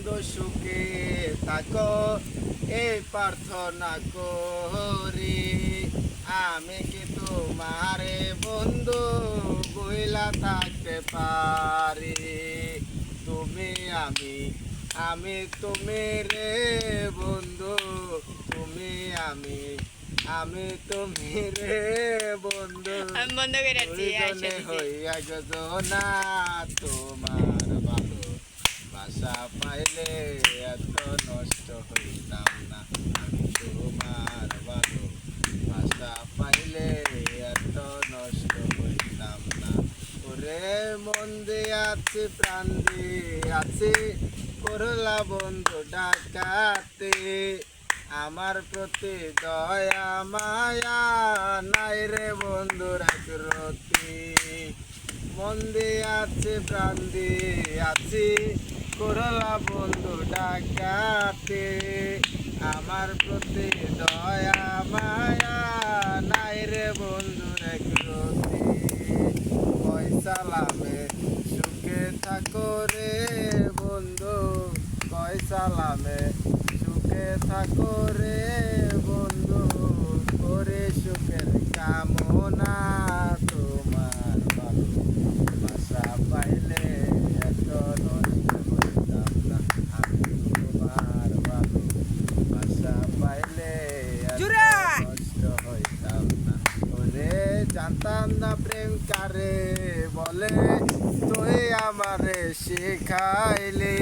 বন্ধু সুখে থাকো এই প্রার্থনা করি। আমি কি তোমারে বন্ধু বইলা থাকতে পারি? তুমি আমি তুমি রে বন্ধু, তুমি আমি তুমি রে বন্ধু, বন্ধ করে রাখছি দুইজনে হইয়া গজনা। তোমার ভালো বাসা পাইলে এত নষ্ট হইতাম না। আমি তোমার ভালো বাসা পাইলে এত নষ্ট হইতাম না। ওরে মন দিয়ে আছি প্রাণ দিয়ে আছি, করলা বন্ধু ডাকাতে। আমার প্রতি দয়া মায়া নাই রে বন্ধুর একরতি। মন দিয়ে আছে প্রাণ দিয়ে আছি, করলা বন্ধু ডাকাতে। আমার প্রতি দয়া মায়া নাই রে বন্ধুর একরতি। সালামে সুখে থাকো রে বন্ধু, সালামে সুখে থাকো রে বন্ধু, করে সুখের কামনা। তোমার ভালো বাসা পাইলে এত নষ্ট হইতাম না। আমি তোমার ভালো বাসা পাইলে এত নষ্ট হইতাম না। ওরে জানতাম না প্রেম কারে বলে, তুই আমারে শিখাইলি।